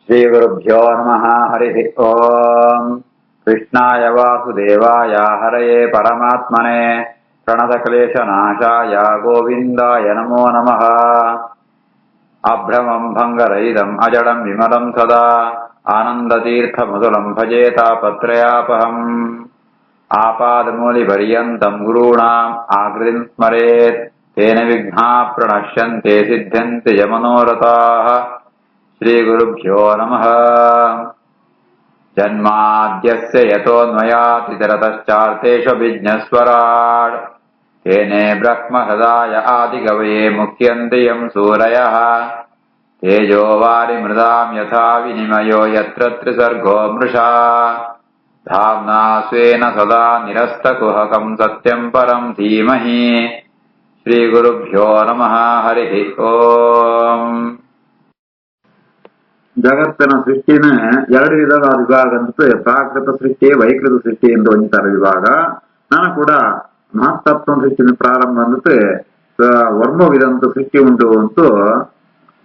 श्रीगुरुभ्यो नमः। हरिः ओम्। कृष्णाय वासुदेवाय हरये परमात्मने प्रणतक्लेशनाशाय गोविन्दाय नमो नमः। अभ्रमम् भङ्गरहितम् अजडम् विमलम् सदा आनन्दतीर्थमधुरम् भजे तापत्रयापहम्। आपादमूलिपर्यन्तम् गुरूणाम् आकृतिम् स्मरेत् तेन विघ्नाः प्रणश्यन्ते सिद्ध्यन्ति च मनोरथाः। श्रीगुरुभ्यो नमः। जन्माद्यस्य यतोऽन्वयातितरतश्चार्थेष्वभिज्ञस्वराट् तेने ब्रह्महृदाय आदिकवये मुह्यन्ति यम् सूरयः। तेजो वारिमृदाम् यथा विनिमयो यत्र त्रिसर्गो मृषा धाम्ना स्वेन सदा निरस्तकुहकम् सत्यम् परम् धीमहि। श्रीगुरुभ्यो नमः। हरिः ओम्. ಜಗತ್ತಿನ ಸೃಷ್ಟಿನ ಎರಡು ವಿಧವಾದ ವಿಭಾಗ ಅಂತ ಪ್ರಾಕೃತ ಸೃಷ್ಟಿ ವೈಕೃತ ಸೃಷ್ಟಿ ಎಂದು ಒಂದಿತಾರೆ ವಿಭಾಗ. ನಾನು ಕೂಡ ಮಹತ್ತತ್ವ ಸೃಷ್ಟಿನ ಪ್ರಾರಂಭ ಅಂದತೆ ವರ್ಮವಿದಂತ ಸೃಷ್ಟಿ ಉಂಟು ಅಂತೂ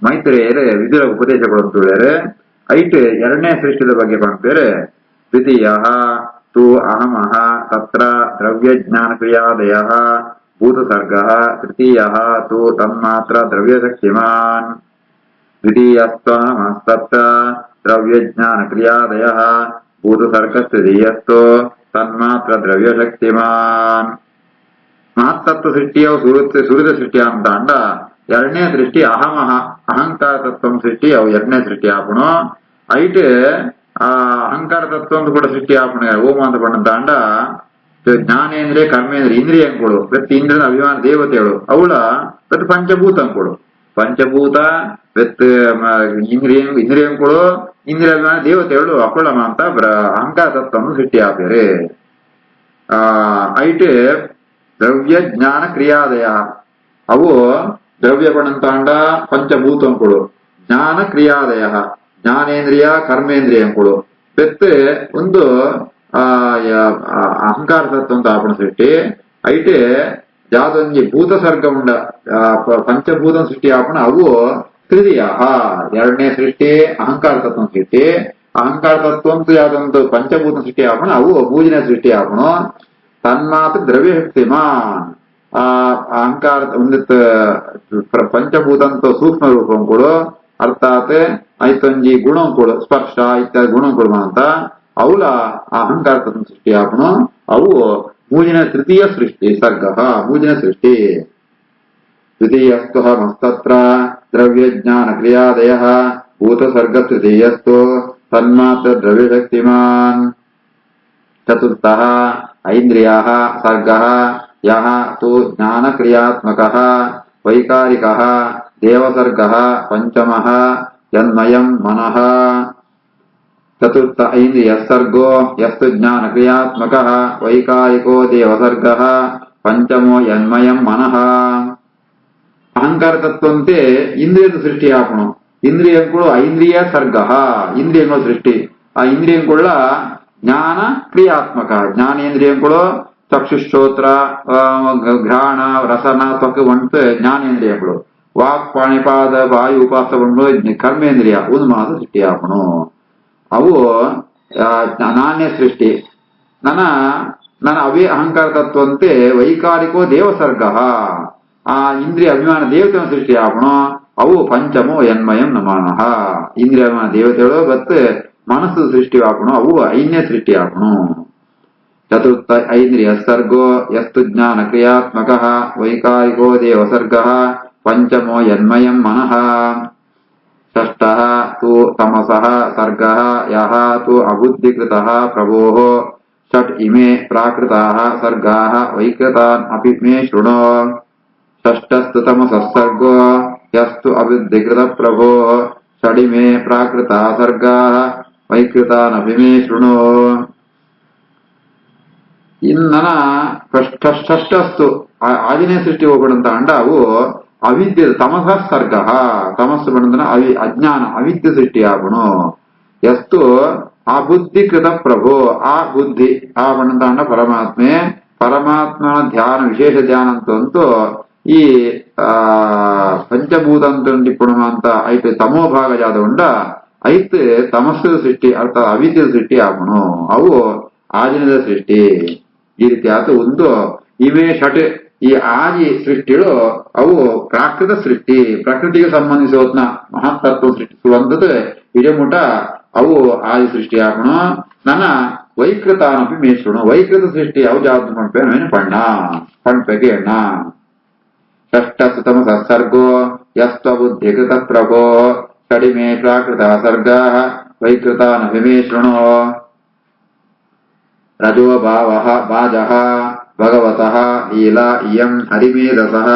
ಮೈತ್ರಿಯರೇ ವಿದುರ ಉಪದೇಶಗಳು ಅಂತ ಹೇಳಿದರೆ ಐಟ್ ಎರಡನೇ ಸೃಷ್ಟಿದ ಬಗ್ಗೆ ಕಾಣ್ತೇವೆ. ದ್ವಿತೀಯ ತು ಅಹಮಃ ತತ್ರ ದ್ರವ್ಯಜ್ಞಾನ ಕ್ರಿಯಾದಯ ಭೂತಸರ್ಗ. ತೃತೀಯ ತು ತನ್ಮಾತ್ರ ದ್ರವ್ಯಶಕ್ತಿಮಾನ್. द्वितीयस्त्वहमस्तत्र द्रव्यज्ञानक्रियादयः भूतसर्गस्तृतीयस्तो तन्मात्र द्रव्यशक्तिमान्. ಮಹತ್ತತ್ವ ಸೃಷ್ಟಿಯ ಸುರಿದ ಸೃಷ್ಟಿ ಅಂತ ಅಂಡ ಎರಡನೇ ಸೃಷ್ಟಿ ಅಹಂಕಾರ ತತ್ವ ಸೃಷ್ಟಿ ಅವು ಎರಡನೇ ಸೃಷ್ಟಿ ಆಪಣು ಐಟ್ ಅಹಂಕಾರ ತತ್ವ ಕೂಡ ಸೃಷ್ಟಿ ಆಪಣ ಓಮ ಅಂತ ಬಂದಂತ ಅಂಡ ಜ್ಞಾನೇಂದ್ರಿಯ ಕರ್ಮೇಂದ್ರಿಯ ಇಂದ್ರಿಯ ಅಂಕೊಳು ಪ್ರತಿ ಇಂದ್ರಿಯನ ಅಭಿಮಾನ ದೇವತೆಗಳು ಅವಳ ಪ್ರತಿ ಪಂಚಭೂತ ಅಂಕೊಳು ಪಂಚಭೂತ ವಿತ್ ಇಂದ್ರಿಯಂಗಳು ಇಂದ್ರಿಯ ದೇವತೆಗಳು ಅಕೊಳ್ಳಮ ಅಂತ ಅಹಂಕಾರ ತತ್ವವನ್ನು ಸೃಷ್ಟಿ ಆಪೇರೆ. ಐಟ್ ದ್ರವ್ಯ ಜ್ಞಾನ ಕ್ರಿಯಾದಯ ಅವು ದ್ರವ್ಯ ಪಣಂತಾಂಡ ಪಂಚಭೂತಂಗಳು ಜ್ಞಾನ ಕ್ರಿಯಾದಯ ಜ್ಞಾನೇಂದ್ರಿಯ ಕರ್ಮೇಂದ್ರಿಯಂಗಳು ವಿತ್ ಒಂದು ಅಹಂಕಾರ ತತ್ವ ಅಂತ ಆಪಣ ಸೃಷ್ಟಿ ಐಟ್ ಯಾವ್ದೊಂದು ಭೂತ ಸರ್ಗ ಉಂಡ ಪಂಚಭೂತ ಸೃಷ್ಟಿ ಆಪಣ ಅವು ತೃತೀಯ ಎರಡನೇ ಸೃಷ್ಟಿ ಅಹಂಕಾರ ತತ್ವ ಸೃಷ್ಟಿ. ಅಹಂಕಾರ ತತ್ವ ಅಂತ ಯಾವ್ದೊಂದು ಪಂಚಭೂತ ಸೃಷ್ಟಿ ಆಪಣ ಅವು ಮೂರನೇ ಸೃಷ್ಟಿ ಆಪಣ ತನ್ಮಾತ್ರ ದ್ರವ್ಯಶಕ್ತಿಮಾನ್. ಅಹಂಕಾರ ಒಂದಿತ್ತು ಪಂಚಭೂತಂತ ಸೂಕ್ಷ್ಮ ರೂಪಂಗಳು ಅರ್ಥಾತ್ ಐತೊಂಜಿ ಗುಣಂಗಳು ಸ್ಪರ್ಶ ಇತ್ಯಾದಿ ಗುಣಂಗಳು ಅಂತ ಅವಳ ಅಹಂಕಾರ ತತ್ವ ಸೃಷ್ಟಿ ಆಪಣ ಅವು ಮೂಜಿನ ತೃತೀಯ ಸೃಷ್ಟಿ ಸರ್ಗ ಮೂಜಿನ ಸೃಷ್ಟಿ. ದ್ವಿತೀಯಸ್ತುಹಮಸ್ತತ್ರ ದ್ರವ್ಯಜ್ಞಾನ ಕ್ರಿಯಾದಯ ಭೂತಸರ್ಗ ತೃತೀಯಸ್ತು ತನ್ಮಾತ್ರ ದ್ರವ್ಯಶಕ್ತಿಮಾನ್. ಚತುರ್ಥಃ ಐಂದ್ರಿಯಃ ಸರ್ಗಃ ಯಃ ತು ಜ್ಞಾನ ಕ್ರಿಯಾತ್ಮಕಃ ವೈಕಾರಿಕಃ ದೇವಸರ್ಗಃ. ಪಂಚಮಃ ಯನ್ಮಯಂ ಮನಃ. ಚತುರ್ಥ ಐಂದ್ರಿಯ ಸರ್ಗೋ ಯಸ್ತು ಜ್ಞಾನ ಕ್ರಿಯಾತ್ಮಕಃ ವೈಕಾರಿಕೋ ದೇವಸರ್ಗಃ. ಪಂಚಮೋ ಯನ್ಮಯಂ ಮನಃ. ಅಹಂಕಾರ ತತ್ವಂತೆ ಇಂದ್ರಿಯದ ಸೃಷ್ಟಿ ಆಪಣು ಇಂದ್ರಿಯಗಳು ಐಂದ್ರಿಯ ಸರ್ಗ ಇಂದ್ರಿಯಗಳ ಸೃಷ್ಟಿ. ಆ ಇಂದ್ರಿಯಗಳ ಜ್ಞಾನ ಕ್ರಿಯಾತ್ಮಕ ಜ್ಞಾನೇಂದ್ರಿಯಗಳು ಚಕ್ಷುಶ್ರೋತ್ರ ಘ್ರಾಣ ರಸನ ತ್ವಕ್ ಬಂತು ಜ್ಞಾನೇಂದ್ರಿಯಗಳು. ವಾಕ್ ಪಾಣಿಪಾದ ವಾಯು ಉಪಾಸಗಳು ಕರ್ಮೇಂದ್ರಿಯ ಉನ್ಮಾದ ಸೃಷ್ಟಿ ಆಪಣು ಅವು ನಾಣ್ಯ ಸೃಷ್ಟಿ. ನನ್ನ ಅವೇ ಅಹಂಕಾರ ತತ್ವಂತೆ ವೈಕಾರಿಕೋ ದೇವಸರ್ಗ ಆ ಇಂದ್ರಿಯ ಅಭಿಮಾನ ದೇವತೆ ಸೃಷ್ಟಿ ಆಪಣು ಅವು ಪಂಚಮೋ ಯನ್ಮಯಂ ನಮನಃ. ಇಂದ್ರಿಯ ಅಭಿಮಾನ ದೇವತೆಗಳು ಮತ್ತೆ ಮನಸ್ಸು ಸೃಷ್ಟಿ ಆಪಣು ಅವು ಐನ್ಯ ಸೃಷ್ಟಿ ಆಪಣು. ಚತುರ್ಥ ಐಂದ್ರಿಯ ಸರ್ಗೋ ಯಸ್ತು ಜ್ಞಾನ ಕ್ರಿಯಾತ್ಮಕಃ ವೈಕಾರಿಕೋ ದೇವಸರ್ಗ. ಪಂಚಮೋ ಯನ್ಮಯಂ ಮನಃ. ಷಷ್ಠಃ ತು ತಮಸಃ ಸರ್ಗಃ ಯಃ ತು ಅಬುದ್ಧಿಕೃತಃ ಪ್ರಭೋಃ. ಷಟ್ ಇಮೇ ಪ್ರಾಕೃತಾಃ ಸರ್ಗಾಃ ವೈಕೃತಾನ್ ಅಪಿ ಮೇ ಶೃಣು. ಷಷ್ಠಸ್ತು ತಮಸಃ ಸರ್ಗೋ ಯಸ್ತು ಅಬುದ್ಧಿಕೃತ ಪ್ರಭೋಃ. ಷಡಿಮೇ ಪ್ರಾಕೃತಾಃ ಸರ್ಗಾಃ ವೈಕೃತಾನ್ ಅಪಿ ಮೇ ಶೃಣು. ಇನ್ನನ ಷಷ್ಠಸ್ತು ಆದಿನೇ ಸೃಷ್ಟಿ ಹೋಗ್ಬಿಡಂತ ಅಂಡ ಅವು ಅವಿದ್ಯೆ ತಮಸ ಸರ್ಗ ತಮಸ್ಸು ಬಣ್ಣದನ ಅಜ್ಞಾನ ಅವಿದ್ಯೆ ಸೃಷ್ಟಿ ಆಪಣು ಎಷ್ಟು ಆ ಬುದ್ಧಿಕೃತ ಪ್ರಭು ಆ ಬುದ್ಧಿ ಆ ಬಣ್ಣದ ಅಂಡ ಪರಮಾತ್ಮೆ ಪರಮಾತ್ಮನ ಧ್ಯಾನ ವಿಶೇಷ ಧ್ಯಾನ ಅಂತಂತೂ ಈ ಪಂಚಭೂತ ಅಂತ ನಿಪುಣ ಅಂತ ಐತೆ ತಮೋಭಾಗ ಜಾದ ಉಂಡ ಐತ್ ತಮಸ್ಸು ಸೃಷ್ಟಿ ಅರ್ಥಾತ್ ಅವಿದ್ಯದ ಸೃಷ್ಟಿ ಆಪಣು ಅವು ಆದಿನದ ಸೃಷ್ಟಿ ಈ ರೀತಿ ಆತ ಒಂದು ಇವೆ ಷಟ್ ಈ ಆದಿ ಸೃಷ್ಟಿಗಳು ಅವು ಪ್ರಾಕೃತ ಸೃಷ್ಟಿ ಪ್ರಕೃತಿಗೆ ಸಂಬಂಧಿಸೋದ್ನ ಮಹತ್ತತ್ವ ಸೃಷ್ಟಿಸುವಂಥದ್ದು ಇಡಮುಟ ಅವು ಆದಿ ಸೃಷ್ಟಿ ಆಪಣು ನನ್ನ ವೈಕೃತಾನಪಿ ಮೇಷಣು ವೈಕೃತ ಸೃಷ್ಟಿ ಅವು ಜಾತ ಪಂಪೇನು ಪಣ್ಣ ಪಂಪೆಗೆ ಎಣ್ಣ ಷಷ್ಟತಮ ಸರ್ಗೋ ಯಸ್ವ ಬುದ್ಧಿಕೃತ ಪ್ರಭೋ ಕಡಿಮೆ ಪ್ರಾಕೃತ ಸರ್ಗ ವೈಕೃತಾನಪಿ ಶೃಣು ರಜೋ ಭಾಜಃ ಭಗವತಃ ಲೀಲಾ ಇಯಂ ಹರಿಮೇಧಸಃ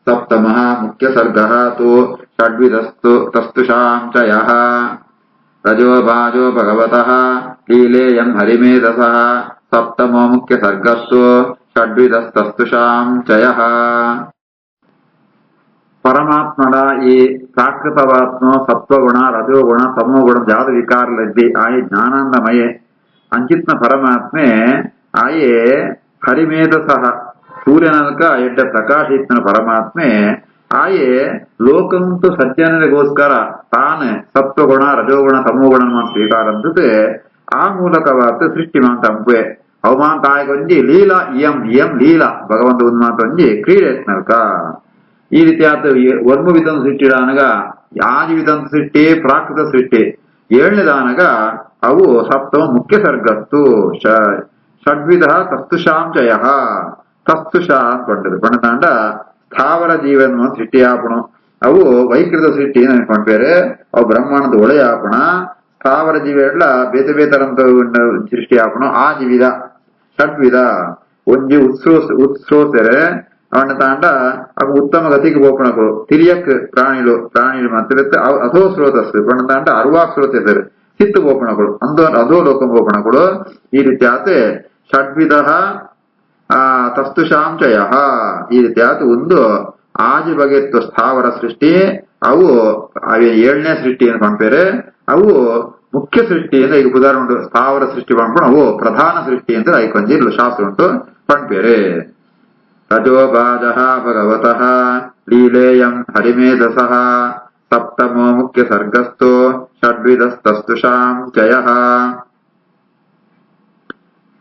ಸಪ್ತಮಃ ಮುಖ್ಯ ಸರ್ಗಃ ತು ಷಡ್ವಿಧಸ್ತು ತಸ್ತುಷಾಂ ಚ ಯಃ ರಜೋ ಭಾಜೋ ಭಗವತಃ ಲೀಲೇಯಂ ಹರಿಮೇಧಸಃ ಸಪ್ತಮೋ ಮುಖ್ಯ ಸರ್ಗಸ್ತು ಷಡ್ವಿಧಸ್ತಸ್ತುಷಾಂ ಚ ಯಃ ಪರಮಾತ್ಮಡ ಈ ಪ್ರಾಕೃತವಾತ್ಮ ಸತ್ವಗುಣ ರಜೋಗುಣ ತಮೋಗುಣ ಜಾತ ವಿಕಾರಲಿದ್ದಿ ಆಯೆ ಜ್ಞಾನಾಂದಮಯೇ ಅಂಚಿತ್ನ ಪರಮಾತ್ಮೆ ಆಯೆ ಹರಿಮೇಧ ಸಹ ಸೂರ್ಯನಕ ಎಡ್ಡ ಪ್ರಕಾಶಿತ್ನ ಪರಮಾತ್ಮೆ ಆಯೆ ಲೋಕಂತು ಸಜ್ಜನರಿಗೋಸ್ಕರ ತಾನೇ ಸತ್ವಗುಣ ರಜೋಗುಣ ತಮೋಗುಣ ಸ್ವೀಕಾರಂತತೆ ಆ ಮೂಲಕವಾದ ಸೃಷ್ಟಿ ಮಾಂತಂಪೆ ಅವಮಾಂತ ಆಯ್ಕೊಂಜಿ ಲೀಲಾ ಇಯಂ ಲೀಲಾ ಭಗವಂತ ಉನ್ಮಾಂತೊಂಜಿ ಕ್ರೀಡೆತ್ನಲ್ಕ ಈ ರೀತಿ ಆತ ವರ್ಮ ವಿಧಂತ ಸೃಷ್ಟಿಡಾನಗ ಆದಿ ವಿಧಂತ ಸೃಷ್ಟಿ ಪ್ರಾಕೃತ ಸೃಷ್ಟಿ ಏಳನೇದಾನಗ ಅವು ಸಪ್ತಮ ಮುಖ್ಯ ಸರ್ಗಸ್ತು ಷಡ್ವಿಧ ತಸ್ತುಷಾಂಚಯ ತಸ್ತುಷ ಅಂದ್ಕೊಂಡது ಪಣತಾಂಡ ಸ್ಥಾವರ ಜೀವನ ಸೃಷ್ಟಿ ಆಪಣ ಅವು ವೈಕೃತ ಸೃಷ್ಟಿ ಅನ್ಕೊಂಡ್ಬೇರೆ ಅವು ಬ್ರಹ್ಮಾಂಡದ ಒಳೆಯ ಆಪಣ ಸ್ಥಾವರ ಜೀವ ಎಲ್ಲ ಬೇತೆ ಬೇತರಂತ ಸೃಷ್ಟಿ ಆಪಣ ಆದಿ ವಿಧ ಷಡ್ವಿಧ ಒಂಜಿ ಉತ್ಸೋಸರೆ ಅವನ ತಾಂಡ ಅವು ಉತ್ತಮ ಗತಿಗೆ ಬೋಪಣಗಳು ತಿರಿಯಕ್ ಪ್ರಾಣಿಗಳು ಮತ್ತೆ ಅಧೋ ಸ್ರೋತಸ್ಸು ಪಣ ತಾಂಡ ಅರ್ವಾಕ್ ಸ್ರೋತಸರು ಚಿತ್ತು ಬೋಪಣಗಳು ಅದೋ ಲೋಕ ಬೋಪಣಗಳು ಈ ರೀತಿ ಆತೆ ಷಡ್ವಿಧ ತಸ್ತುಷಾಂಚಯ ಈ ರೀತಿ ಆತ ಒಂದು ಆದಿ ಬಗೆತ್ತು ಸ್ಥಾವರ ಸೃಷ್ಟಿ ಅವು ಏಳನೇ ಸೃಷ್ಟಿ ಅಂತ ಪಂಪೇರೆ ಅವು ಮುಖ್ಯ ಸೃಷ್ಟಿ ಅಂತ ಈಗ ಉದಾಹರಣೆ ಉಂಟು ಸ್ಥಾವರ ಸೃಷ್ಟಿ ಪಂಪಣ ಅವು ಪ್ರಧಾನ ಸೃಷ್ಟಿ ಅಂತ ಐಕೊಂಜಿ ಶಾಸ್ತ್ರ ಉಂಟು ಪಂಪೇರೆ ರಜೋ ಭಾಜಃ ಭಗವತಃ ಲೀಲೇಯಂ ಹರಿಮೇಧಸಃ ಸಪ್ತಮೋ ಮುಖ್ಯ ಸರ್ಗಸ್ಥೋ ಷಡ್ವಿಧಸ್ತಸ್ತುಷಾಂ ಚಯ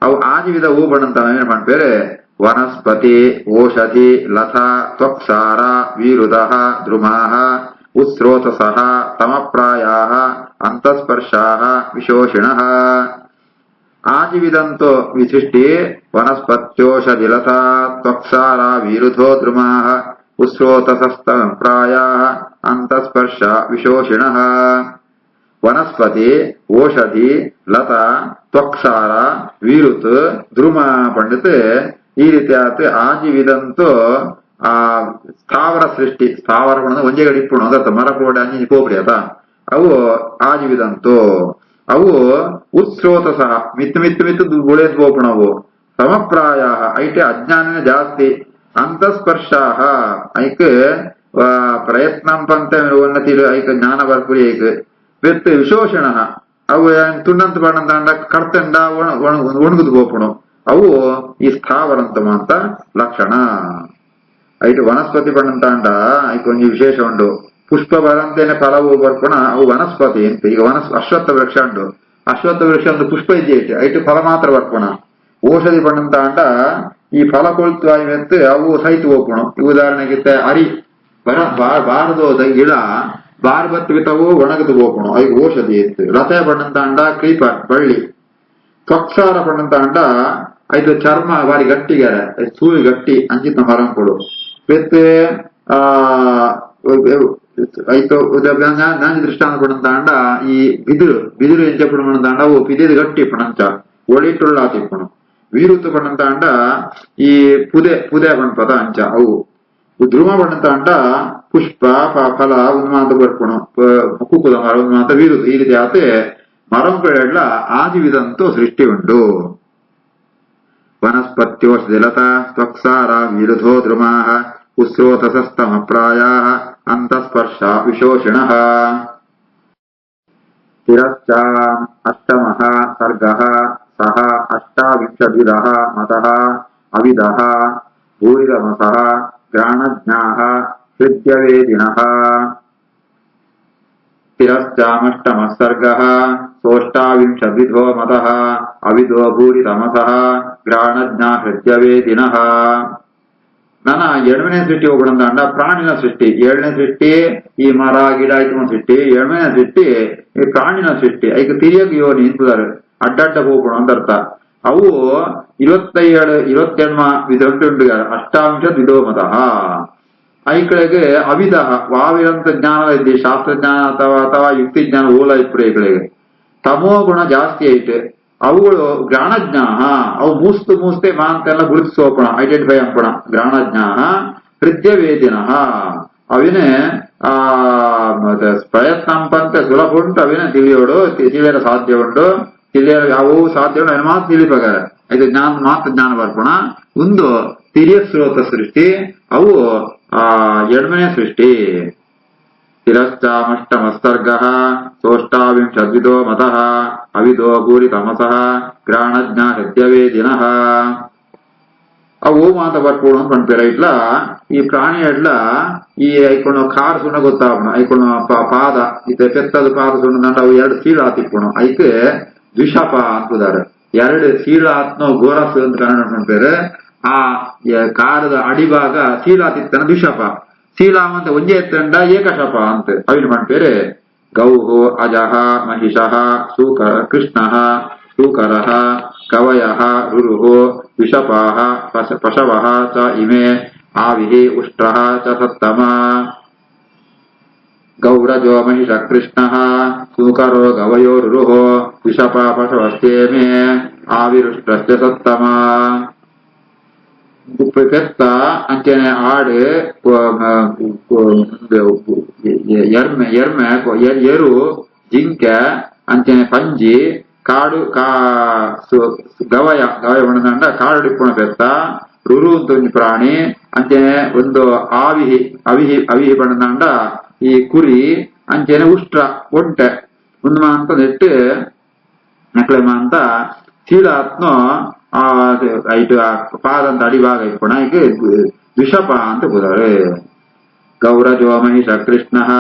ಅವು ಆದಿವಿಧ ಹೂಬಣಂತ ಏನ್ ಮಾಡ್ಬೇರೆ ವನಸ್ಪತಿ ಓಷಧಿ ಲತಾ ತ್ವಕ್ಸಾರ ವೀರುದಃ ದ್ರುಮಾಃ ಉತ್ಸ್ರೋತಸಃ ತಮಪ್ರಾಯಾಃ ಅಂತಸ್ಪರ್ಶಾಃ ವಿಶೋಷಿಣಃ ಆದಿವಿಧಂತೋ ವಿಸೃಷ್ಟಿ ವನಸ್ಪತ್ಯೋಷಧಿ ಲತಾ ತ್ವಕ್ಸಾರ ವೀರುಧೋ ದ್ರುಮಾಃ ಉತ್ಸ್ರೋತಸಸ್ತಮಪ್ರಾಯಾಃ ಅಂತಸ್ಪರ್ಶ ವಿಶೋಷಿಣಃ ವನಸ್ಪತಿ ಓಷಧಿ ಲತಾ ತ್ವಕ್ಸಾರ ವೀರುತ್ ದ್ರುಮ ಪಂಡಿತ್ ಈ ರೀತಿ ಆತ ಆದಿವಿಧಂತೋ ಆ ಸ್ಥಾವರ ಸೃಷ್ಟಿ ಸ್ಥಾವರ ಒಂಜೆ ಗಡಿಪ್ಪುಣ ಅದತ್ತ ಮರ ಕೋಡ ಅಂಜಿ ಪೋಪಡಿ ಅದ ಅವು ಆದಿವಿಧಂತೋ ಅವು ಉತ್ಸ್ರೋತ ಸಹ ಮಿತ್ತು ಗುಳೇದ್ ಬೋಪಣವು ಸಮಪ್ರಾಯ ಐಟೆ ಅಜ್ಞಾನನೇ ಜಾಸ್ತಿ ಅಂತಸ್ಪರ್ಶಾಹ ಐಕ್ ಪ್ರಯತ್ನಂ ಪಂತ ಉನ್ನತಿಲು ಐಕ್ ಜ್ಞಾನ ಬರ್ಪುರಿ ಐಕ್ ಬೆತ್ ವಿಶೋಷಣ ಅವು ತುಂಡಂತ ಪಡಂತ ಕರ್ತಂಡ ಒಣಗುದು ಬೋಪಣು ಅವು ಈ ಸ್ಥಾವರಂತ ಮಾಂತ ಲಕ್ಷಣ ಐಟು ವನಸ್ಪತಿ ಪಡಂತಾಂಡ ಐಕೊಂಜಿ ವಿಶೇಷ ಉಂಡು ಪುಷ್ಪ ಬರಂತೇನೆ ಫಲವು ಬರ್ಪಣ ಅವು ವನಸ್ಪತಿ ಅಂತ ಈಗ ಅಶ್ವತ್ಥ ವೃಕ್ಷ ಉಂಟು ಅಶ್ವತ್ಥ ವೃಕ್ಷ ಒಂದು ಪುಷ್ಪ ಇದ್ದೇಟು ಐಟು ಫಲ ಮಾತ್ರ ಬರ್ಪಣ ಔಷಧಿ ಪಡಂತಾಂಡ ಈ ಫಲ ಕೊಳ್ತು ಆಯ್ತು ಅವು ಸಹಿತ ಹೋಗ್ಪಣ ಉದಾಹರಣೆಗೆ ಅರಿ ಬಾರದೋದ ಗಿಡ ಬಾರ್ ಬತ್ತವು ಒಣಗದು ಹೋಗ್ಪಣ ಐದು ಔಷಧಿ ಇತ್ತು ರಸ ಪಡಂತಾಂಡ ಕ್ರೀಪ ಬಳ್ಳಿ ತ್ವಕ್ಸಾರ ಪಡಂತಾಂಡ ಐದು ಚರ್ಮ ಬಾರಿ ಗಟ್ಟಿಗಾರೆ ಸೂಯಿ ಗಟ್ಟಿ ಅಂಚಿತ ಮರಂಕೊಡು ಬೆತ್ತೆ ಐತು ನಾನು ದೃಷ್ಟಾಂತ ಪಡಂತಾಂಡ ಈ ಬಿದಿರು ಎಂಚ ಪಡಂತಾಂಡ ಅವು ಪಿದಿದು ಗಟ್ಟಿ ಪಣಂಚ ಒಳಿಟುಳ್ಳ ತಿಪ್ಪಣ ವೀರುತ್ತು ಪಡಂತಾಂಡ ಈ ಪುದೆ ಪಣಪದ ಅಂಚ ಅವು ಧ್ರುವ ಪಡಂತಾಂಡ ಪುಷ್ಪ ಫಲ ಉನ್ಮಾಂತ ಬರ್ಪಣ ಮುಕ್ಕುದ ಮರ ಉನ್ಮಾಂತ ವೀರುತ್ತು ಈ ರೀತಿ ಆತೆ ಮರಂಪೆಳ್ಳ ಆದಿವಿಧಂತೂ ಸೃಷ್ಟಿ ಉಂಟು ವನಸ್ಪತ್ಯೋಷಧಿ ಲತಾ ತ್ವಕ್ಸಾರ ವೀರುಧೋ ದ್ರುಮಾಃ ಉತ್ಸ್ರೋತಸಸ್ತಮಪ್ರಾಯಾಃ ಅಂತಸ್ಪರ್ಶ ವಿಶೋಷಿಣಃ ತಿರಶ್ಚಾಂ ಅಷ್ಟಮಃ ಸರ್ಗಃ ಸಹ ಅಷ್ಟಾವಿಂಶದ್ವಿಧಃ ಮತಃ ಅವಿದಃ ಭೂರಿರಮಸಃ ಗ್ರಾಣಜ್ಞಾಃ ಹೃದ್ಯವೇದಿನಃ तिरश्चामष्टमः सर्गः सोऽष्टाविंशद्विधो मतः अविदो भूरि तमसः ग्राणज्ञा हृद्यवेदिनः ನನ್ನ 2ನೇ ಸೃಷ್ಟಿ ಹೋಗೋಣ ಪ್ರಾಣಿನ ಸೃಷ್ಟಿ 2ನೇ ಸೃಷ್ಟಿ ಈ ಮರ ಗಿಡ ಇತ್ತು ಸೃಷ್ಟಿ 2ನೇ ಸೃಷ್ಟಿ ಈ ಪ್ರಾಣಿನ ಸೃಷ್ಟಿ ಐಕ ತಿರಿಯಗ್ ಯೋನಿ ಅಂತಾರೆ ಅಡ್ಡಡ್ಡ ಹೋಗೋಣ ಅಂತ ಅರ್ಥ ಅವು 22 ವಿಧುಂಟು ಅಷ್ಟಾಂಶ ವಿಧೋಮತಃ ಐಕಳಿಗೆ ಅವಿಧ ವಾವಿರಂತ ಜ್ಞಾನ ಇದ್ದೆ ಶಾಸ್ತ್ರಜ್ಞಾನ ಅಥವಾ ಯುಕ್ತಿ ಜ್ಞಾನ ಓಲ ಇಪ್ಪರು ಐಕಳಿಗೆ ತಮೋ ಗುಣ ಜಾಸ್ತಿ ಐತೆ ಅವುಗಳು ಗ್ರಾಣಜ್ಞಾ ಅವು ಮೂಸ್ತೆ ಮಾಂತೆಲ್ಲ ಗುರುತಿಸೋಪಣ ಐಡೆಂಟಿಫೈ ಅಂಪಣ ಗ್ರಾಣಜ್ಞಾ ಹೃದಯವೇದಿನ ಅವಿನೇ ಪ್ರಯತ್ನ ಅಂಪಂತೆ ಸುಲಭ ಉಂಟು ಅವಿನೇ ತಿಳಿಯಲು ಸಾಧ್ಯ ಉಂಟು ತಿಳಿಯಲು ಯಾವ ಸಾಧ್ಯ ಉಂಟು ಅವನು ಮಾತ್ರ ತಿಳಿಬೇಕಾರೆ ಇದು ಜ್ಞಾನ ಮಾತ್ರ ಜ್ಞಾನ ಬರ್ಪಣ ಒಂದು ತಿರಿಯ ಸ್ರೋತ ಸೃಷ್ಟಿ ಅವು 2ನೇ ಸೃಷ್ಟಿ ತಿರಶ್ಚಾಮಷ್ಟಮಸ್ತರ್ಗಃ ಸೋಷ್ಟಾವಿಂಶದ್ವಿಧೋ ಮತಃ ಅವಿದೋ ಭೂರಿ ತಮಸಃ ಗ್ರಾಣಜ್ಞಾ ಹೃದ್ಯವೇದಿನಃ ಅವು ಮಾತ ಬರ್ಪೋಡು ಅಂತ ಪಂಪೇರ ಇಟ್ಲ ಈ ಪ್ರಾಣಿ ಎಡ್ಲ ಈ ಐಕೊಂಡು ಕಾರ್ ಸುಣ್ಣ ಗೊತ್ತಾವಣ ಐಕೊಂಡು ಪಾದ ಇತ ಪೆತ್ತದ ಪಾದ ಸುಣ್ಣದಂಡ ಅವು 2 ಸೀಳ ಆತಿಪ್ಪಣ ಐಕೆ ದ್ವಿಷಪ ಅಂತದಾರೆ 2 ಸೀಳ ಆತ್ನೋ ಗೋರಸ್ ಅಂತ ಕನ್ನಡ ಪಂಪೇರೆ ಆ ಕಾರದ ಅಡಿಭಾಗ ಸೀಳಾತಿತ್ತನ ದ್ವಿಷಪ ಶೀಲಾಮಂತ ಒಂಜೆ ಎತ್ತಂಡ ಏಕಶಪ ಅಂತ ಅವಿನ ಮಾಡ್ಬೇರೆ ಗೌಹು ಅಜಃ ಮಹಿಷಃ ಕೃಷ್ಣಃ ಶೂಕರಃ ಕವಯಃ ರುರುಹು ವಿಷಪಾಃ ಪಶವಃ ಚ ಇಮೆ ಆವಿಃ ಉಷ್ಟ್ರಃ ಚ ಸತ್ತಮ ಗೌರಜೋ ಮಹಿಷ ಕೃಷ್ಣಃ ಶೂಕರೋ ಗವಯೋ ರುರುಹು ವಿಷಪಾ ಪಶವಶ್ಚೇಮೆ ಆವಿರುಷ್ಟ್ರಶ್ಚ ಸತ್ತಮ ಪೆತ್ತ ಅಂಚನೆ ಆಡು ಎರು ಜಿಂಕೆ ಅಂಚನೆ ಪಂಜಿ ಕಾಡು ಗವಯ ಬಣ್ಣದಂಡ ಕಾಡು ಡಿಪ್ಪುಣ ಪೆತ್ತ ರುರು ಅಂತ ಒಂದು ಪ್ರಾಣಿ ಅಂಚನೆ ಒಂದು ಅವಿಹಿ ಬಣ್ಣದಂಡ ಈ ಕುರಿ ಅಂಚನೆ ಉಷ್ಟ್ರ ಒಂಟೆ ಒಂದು ಅಂತ ನೆಟ್ಟು ನಕ್ಳೆ ಅಂತ ಚೀಲಾತ್ನೋ ಐಟು ಪಾದಂತ ಅಡಿಭಾಗ ಇಪ್ಪಣ ಈಗ ದ್ವಿಷಪ ಅಂತ ಬುಧಾರೆ ಗೌರಜೋ ಮಹಿಷ ಕೃಷ್ಣಃ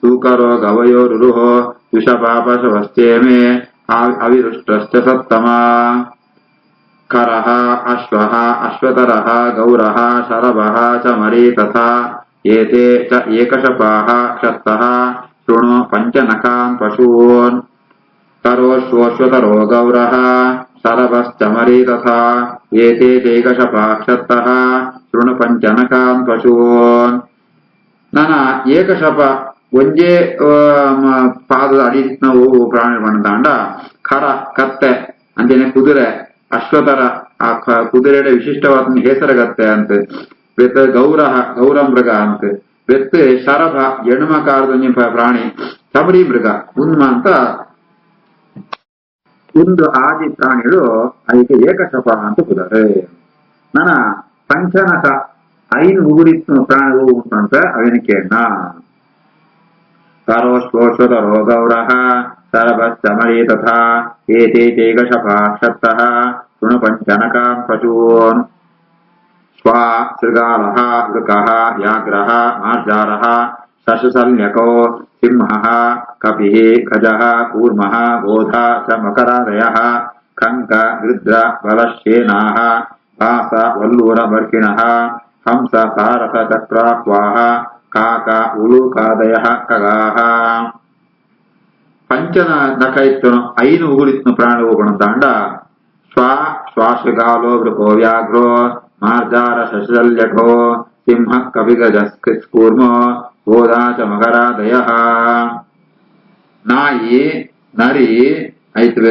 ಶೂಕರೋ ಗವಯೋ ರುರುಹೋ ದ್ವಿಷಪಾ ಪಶವಶ್ಚೇಮೆ ಅವಿರುಷ್ಟ್ರಶ್ಚ ಸತ್ತಮ ಕರಃ ಅಶ್ವಃ ಅಶ್ವತರಃ ಗೌರಃ ಶರಭಃ ಚ ಮರಿ ತಥಾ ಏತೆ ಚ ಏಕಶಪಾಃ ಕ್ಷತ್ತಃ ಶೃಣು ಪಂಚನಖಾನ್ ಪಶೂನ್ ತರೋಶ್ವಶ್ವತರೋ ಗೌರಃ ಶರಭಶ್ಚ ಮರಿ ತಥಾ ಏತೆ ಚೈಕಶಪಾಃ ಕ್ಷತ್ತಃ ಶೃಣು ಪಂಚನಖಾನ್ ಪಶೂನ್ ನನ್ನ ಏಕಶಪ ಒಂಜೇ ಪಾದದ ಅಡಿನ ಪ್ರಾಣಿ ಬಣ್ಣದಾಂಡ ಖರ ಕತ್ತೆ ಅಂಜನೆ ಕುದುರೆ ಅಶ್ವತರ ಆ ಕುದುರೆಯ ವಿಶಿಷ್ಟವಾದ ಹೆಸರಗತ್ತೆ ಅಂತ ಬೆತ್ತ ಗೌರ ಮೃಗ ಅಂತ ಬೆತ್ತ ಶರಭ ಎಣ್ಮಕಾರದ ಪ್ರಾಣಿ ಚಮರಿ ಮೃಗ ಉನ್ಮ ಅಂತ ಒಂದು ಆದಿ ಪ್ರಾಣಿಗಳು ಅದಕ್ಕೆ ಏಕಶಪ ಅಂತ ಕುದರೆ ನನ್ನ ಪಂಚನಕ 5 ಉಗುರಿತ್ತು ಪ್ರಾಣಿ ಉಂಟಂತ ಅವಿನಕೇಣ ಕರೋಶ್ವೋಶ್ವತರೋ ಗೌರಃ ಶರಭಶ್ಚಮರಿ ತಥಾ ಏತೆ ಚೈಕಶಪಾ ಕ್ಷತ್ತಃ ಶೃಣು ಪಂಚನಕಾನ್ ಪಶೂನ್ ಸ್ವಾ ಶೃಗಾಲಃ ವೃಕಃ ವ್ಯಾಘ್ರಃ ಮಾರ್ಜಾರಃ ಶಶಸಲ್ಯಕೋ ಸಿಂಹಃ ಕಪಿಃ ಗಜಃ ಕೂರ್ಮಃ ಗೋಧಾ ಚ ಮಕರಾದಯಃ ಕಂಕ ಗೃದ್ರ ಬಲಶ್ಯೇನಾಃ ಭಾಸ ವಲ್ಲೂರ ಬರ್ಕಿಣಃ ಹಂಸ ಸಾರಸ ಚಕ್ರಾಕ್ವಾಹ ಕಾಕ ಉಲೂಕಾದಯಃ ಖಗಾಃ ಪಂಚನ ನಖ ಇತ್ತನು 5 ಉಗುರಿತ್ನು ಪ್ರಾಣ ಹೋಗೋಣಂತಾಂಡ ಶ್ವಾಸಗಾಲೋ ವೃಕೋ ವ್ಯಾಘ್ರೋ ಮಾರ್ಜಾರ ಶಶಲ್ಯಕೋ ಸಿಂಹ ಕವಿಗಜ ಕೂರ್ಮೋ ಗೋಧಾ ಚ ಮಕರಾದಯಃ ನಾಯಿ ನರಿ ಐತ್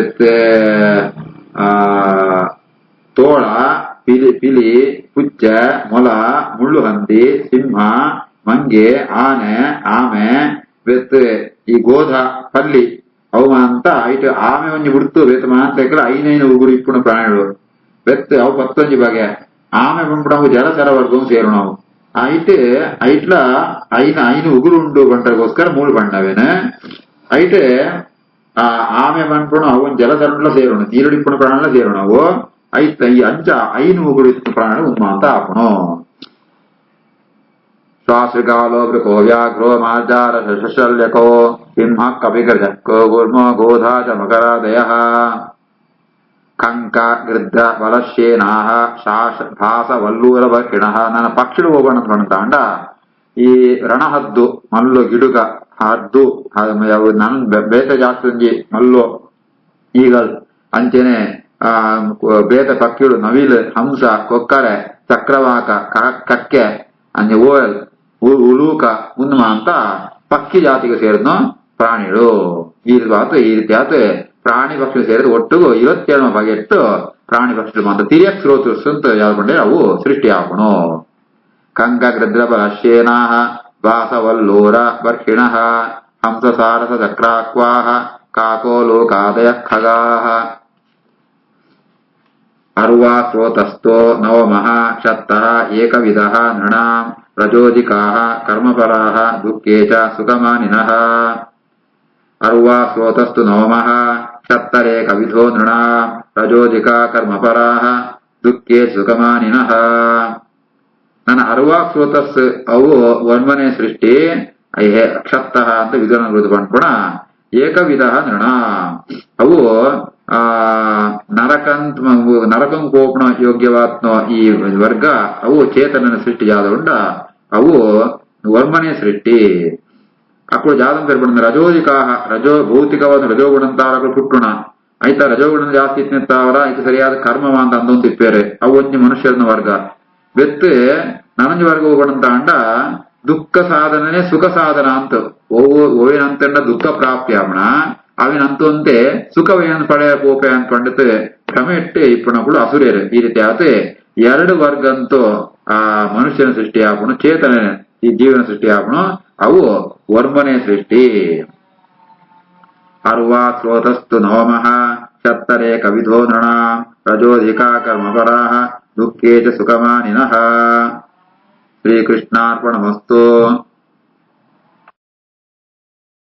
ತೋಳ ಪಿಲಿ ಪುಚ್ಚ ಮೊಲ ಮುಳ್ಳುಹಂದಿ ಸಿಂಹ ಮಂಗೆ ಆಮೆ ಬೆತ್ ಈ ಗೋಧ ಪಲ್ಲಿ ಅವು ಅಂತ ಐಟ್ ಆಮೆ ಒಂಜಿ ಬಿಡ್ತು ಬೆತ್ ಮಾಂತ 5 ಉಗುರು ಇಪ್ಪುಣ ಪ್ರಾಣಿಗಳು ಬೆತ್ ಅವು 11 ಬಗೆ ಆಮೆ ಬಂದ್ಬಿಡವು ಜಲಚರ ವರ್ಗವು ಸೇರು ನಾವು ಐಟ್ಲ 5 ಉಗುರು ಉಂಡು ಬಂಟಗೋಸ್ಕರ 3 ಬಣ್ಣವೇನ ಐಟೆ ಆಮೆ ಬಂದ್ಬಿಡ ಅವು ಜಲಚರ ಸೇರೋಣ ನೀರುಡಿಪ್ಪುಣ ಪ್ರಾಣ ಸೇರೋಣ ಅವು ಐತ್ ಈ 5 ಉಗುರು ಇತ್ತು ಪ್ರಾಣ ಉನ್ಮ ಅಂತ ಆಪಣು ಶ್ವಾಸೃಗಾಲೋ ವೃಕೋ ವ್ಯಾಘ್ರೋ ಮಾರ್ಜಾರ ಶಶಲ್ಯಕೋ ಸಿಂಹ ಕಪಿಗಜಕ್ಕೋ ಗುರ್ಮೋ ಗೋಧಾ ಚ ಮಕರಾದಯಃ ಕಂಕ ಗೃದ್ರ ಬಲಶ್ಯೇನಾಹ ಭಾಸ ವಲ್ಲೂರವರ್ಕಿಣಃ. ನನ್ನ ಪಕ್ಷಿಗಳು ಹೋಗೋಣ ಅಂತ ಈ ರಣಹದ್ದು ಮಲ್ಲು ಗಿಡುಗ ಹದ್ದು ನನ್ ಬೇತ ಜಾಸ್ತಿ ಮಲ್ಲು ಈಗಲ್ ಅಂಚೆನೆ ಬೇತ ಪಕ್ಷಿಗಳು ನವಿಲು ಹಂಸ ಕೊಕ್ಕರೆ ಚಕ್ರವಾಕ ಕಕ್ಕೆ ಅಂಜೆ ಓಯಲ್ ಉಲೂಕ ಉನ್ಮ ಅಂತ ಪಕ್ಷಿ ಜಾತಿಗೆ ಸೇರಿದ್ನು ಪ್ರಾಣಿಗಳು. ಈ ರೀತಿ ಆತು ಪ್ರಾಣಿ ಪಕ್ಷಿ ಸೇರಿದ ಒಟ್ಟಿಗೂ 27 ಬಗೆಟ್ಟು ಪ್ರಾಣಿ ಪಕ್ಷಿಗಳು ಅಂತ ತಿರಿಯಕ್ ಸ್ರೋತಸ್ ಅಂತ ಯಾವ್ಕೊಂಡೆ ಅವು ಸೃಷ್ಟಿ ಆಪಣು. ಕಂಕ ಗೃದ್ರ ಬಲಶ್ಯೇನಾಹ ವಾಸವಲ್ಲೂರ ಬರ್ಕಿಣಃ ಹಂಸ ಸಾರಸ ಚಕ್ರಾಕ್ವಾಹ ಕಾಕೋ ಲೋಕಾದಯ ಖಗಾಹ. ಅರ್ವಾ ಸ್ರೋತಸ್ಥೋ ನವಮಃ ಕ್ಷತ್ತಃ ಏಕವಿಧಃ ನೃಣಾಂ ಪ್ರಚೋದಿಕಾಃ ಕರ್ಮಫಲಾಃ ದುಃಖೇ ಚ ಸುಖಮಾನಿನಃ. ಅರ್ವಾ ಸ್ರೋತಸ್ತು ನವಮಃ ಕ್ಷತ್ತರೇಕವಿಧೋ ನೃಣಾಂ ಪ್ರಚೋದಿಕಾ ಕರ್ಮಫಲಾಃ ದುಃಖೇ ಸುಖಮಾನಿನಃ. ನನ್ನ ಅರ್ವಾ ಸ್ರೋತಸ್ ಅವು ಒನ್ಮನೆ ಸೃಷ್ಟಿ ಕ್ಷತ್ತಃ ಅಂತ ವಿಧಾನ ಪಂಡ್ಕೊಣ ಏಕವಿಧ ನೃಣ ಅವು ನರಕಂ ಕೋಪಣ ಯೋಗ್ಯವಾತ್ನೋ ಈ ವರ್ಗ ಅವು ಚೇತನನ ಸೃಷ್ಟಿ ಜಾದ ಅವು ವರ್ಮನೆ ಸೃಷ್ಟಿ ಅಕ್ಕಳು ಜಾದಂ ಪೇರ್ಪಡ ರಜೋದಿಕಾಹ ರಜೋ ಭೌತಿಕವಾದ ರಜೋಗುಣಂತಾರಗಳು ಪುಟ್ಟುಣ ಐತ ರಜೋಗುಣ ಜಾಸ್ತಿ ಇತ್ತಿನತ್ತಾವರ ಇದು ಸರಿಯಾದ ಕರ್ಮವ ಅಂತ ಅಂದೊಂದು ಇಪ್ಪೇರೆ ಅವು ಒಂಜಿ ಮನುಷ್ಯರನ ವರ್ಗ ಬೆತ್ತು ನನಂಜ ವರ್ಗ ಹೋಗೋಣಂತ ಅಂಡ ದುಃಖ ಸಾಧನೆ ಸುಖ ಸಾಧನ ಅಂತ ಓವೇನಂತಂಡ ದುಃಖ ಪ್ರಾಪ್ತಿಯಾವಣ ಅವಿನಂತಂತೆ ಸುಖವೇನು ಪಡೆಯ ಪೋಪೆ ಅಂತ ಪಂಡಿತ ಕ್ರಮ ಇಟ್ಟೆ ಇಪ್ಪಣಗಳು ಅಸುರೇರು. ಈ ರೀತಿ ಆತ 2 ವರ್ಗ ಅಂತೂ ಆ ಮನುಷ್ಯನ ಸೃಷ್ಟಿ ಆಪಣು ಚೇತನ ಈ ಜೀವನ ಸೃಷ್ಟಿ ಆಪಣು ಅವು ವರ್ಮನೆ ಸೃಷ್ಟಿ. ಅರ್ವಾ ಸ್ರೋತಸ್ತು ನವಮಃ ಕ್ಷತ್ತರೇ ಕವಿಧೋ ನೃಣ ರಜೋಧಿಕಾ ಕರ್ಮಪರಾಃ ದುಃಖೇ ಚ ಸುಖಮಾನಿನಃ. ಶ್ರೀಕೃಷ್ಣಾರ್ಪಣಮಸ್ತು.